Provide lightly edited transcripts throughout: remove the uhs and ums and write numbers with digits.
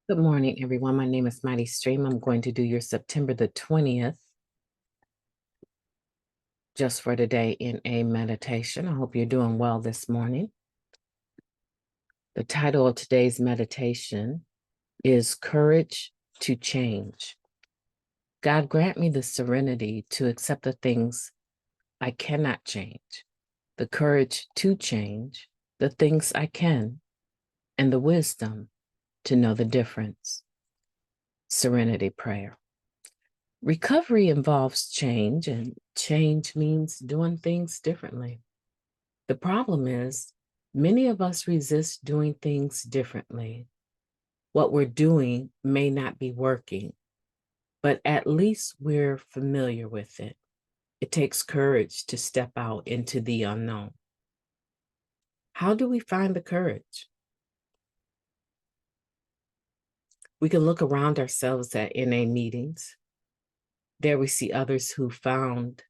Good morning, everyone. My name is MightyStream. I'm going to do your September the 20th just for today in a meditation. I hope you're doing well this morning. The title of today's meditation is Courage to Change. God, grant me the serenity to accept the things I cannot change, the courage to change the things I can, and the wisdom to know the difference. Serenity Prayer. Recovery involves change, and change means doing things differently. The problem is, many of us resist doing things differently. What we're doing may not be working, but at least we're familiar with it. It takes courage to step out into the unknown. How do we find the courage? We can look around ourselves at NA meetings. There we see others who found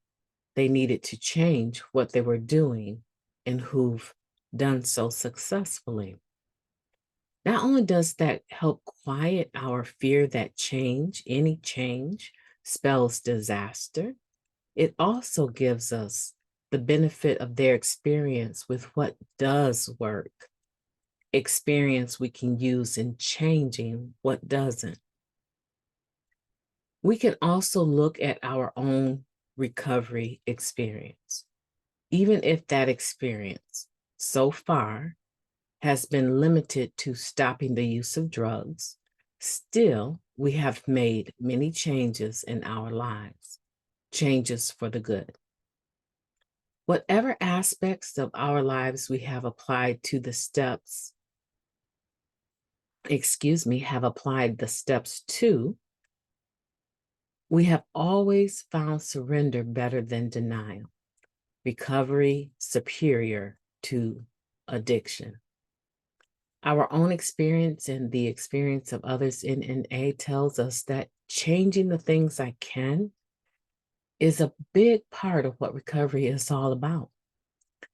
they needed to change what they were doing and who've done so successfully. Not only does that help quiet our fear that change, any change, spells disaster, it also gives us the benefit of their experience with what does work, experience we can use in changing what doesn't. We can also look at our own recovery experience. Even if that experience so far has been limited to stopping the use of drugs, still we have made many changes in our lives, changes for the good. Whatever aspects of our lives we have applied to the steps, have applied the steps to, we have always found surrender better than denial, recovery superior to addiction. Our own experience and the experience of others in NA tells us that changing the things I can is a big part of what recovery is all about.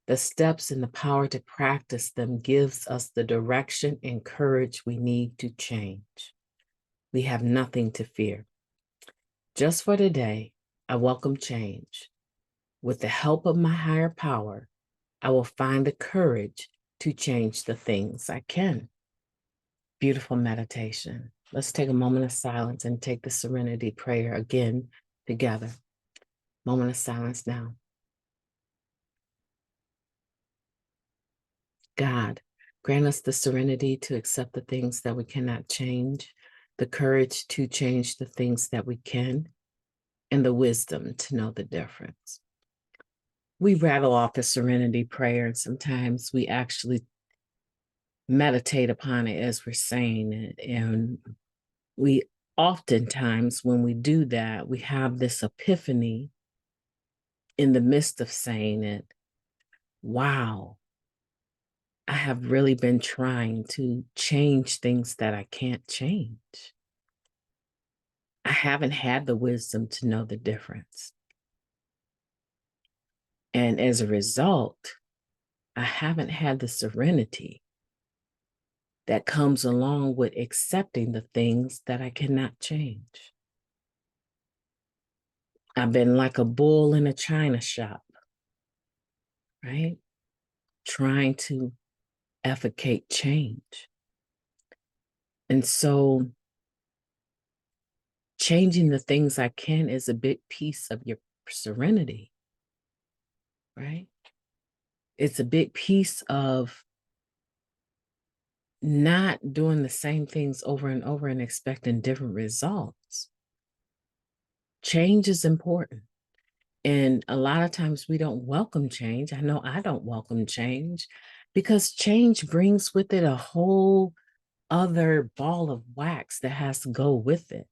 The steps and the power to practice them gives us the direction and courage we need to change. We have nothing to fear. Just for today, I welcome change. With the help of my higher power, I will find the courage to change the things I can. Beautiful meditation. Let's take a moment of silence and take the Serenity Prayer again together. Moment of silence now. God, grant us the serenity to accept the things that we cannot change, the courage to change the things that we can, and the wisdom to know the difference. We rattle off the Serenity Prayer, and sometimes we actually meditate upon it as we're saying it. And we oftentimes, when we do that, we have this epiphany in the midst of saying it. Wow, I have really been trying to change things that I can't change. I haven't had the wisdom to know the difference. And as a result, I haven't had the serenity that comes along with accepting the things that I cannot change. I've been like a bull in a china shop, right? Trying to effecate change. And so changing the things I can is a big piece of your serenity, right? It's a big piece of not doing the same things over and over and expecting different results. Change is important. And a lot of times we don't welcome change. I know I don't welcome change because change brings with it a whole other ball of wax that has to go with it.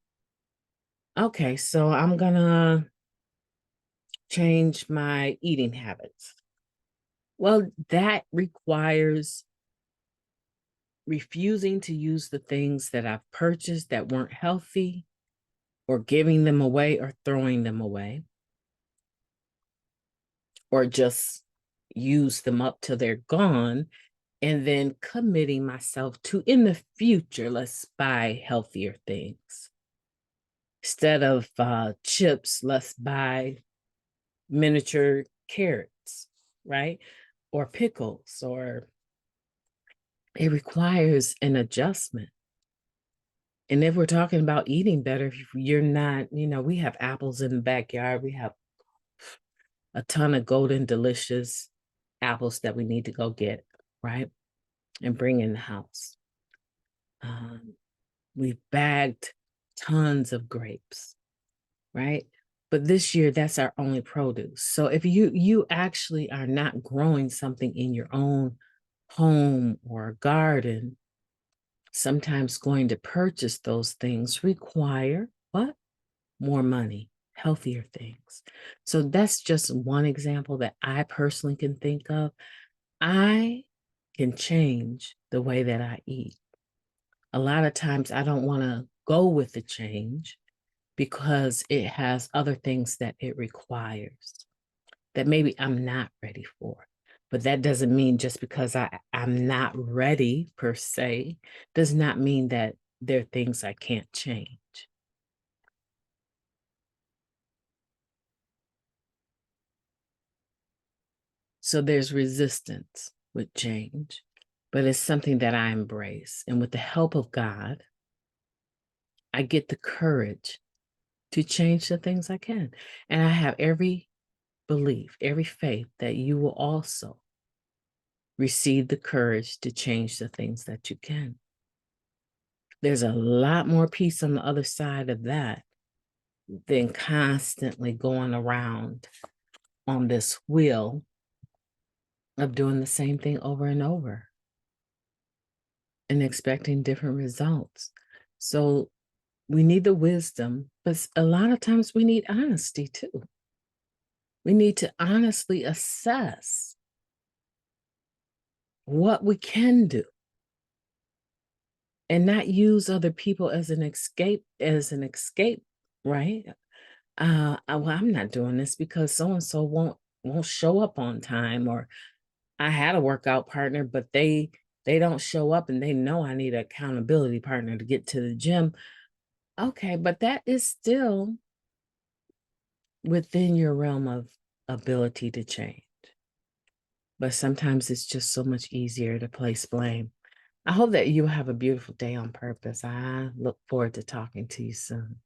Okay, so I'm gonna change my eating habits. Well, that requires refusing to use the things that I've purchased that weren't healthy, or giving them away or throwing them away, or just use them up till they're gone and then committing myself to, in the future, let's buy healthier things. Instead of chips, let's buy miniature carrots, right? Or pickles, or it requires an adjustment. And if we're talking about eating better, if you're not, we have apples in the backyard. We have a ton of golden, delicious apples that we need to go get, right? And bring in the house. We've bagged tons of grapes, right? But this year, that's our only produce. So if you actually are not growing something in your own home or garden, sometimes going to purchase those things require what? More money, healthier things. So that's just one example that I personally can think of. I can change the way that I eat. A lot of times I don't want to go with the change because it has other things that it requires that maybe I'm not ready for. But that doesn't mean just because I'm not ready per se, does not mean that there are things I can't change. So there's resistance with change, but it's something that I embrace. And with the help of God, I get the courage to change the things I can. And I have every belief, every faith that you will also receive the courage to change the things that you can. There's a lot more peace on the other side of that than constantly going around on this wheel of doing the same thing over and over and expecting different results. So we need the wisdom, but a lot of times we need honesty too. We need to honestly assess what we can do and not use other people as an escape, right? Well, I'm not doing this because so and so won't show up on time, or I had a workout partner, but they don't show up, and they know I need an accountability partner to get to the gym. Okay, but that is still within your realm of ability to change. But sometimes it's just so much easier to place blame. I hope that you have a beautiful day on purpose. I look forward to talking to you soon.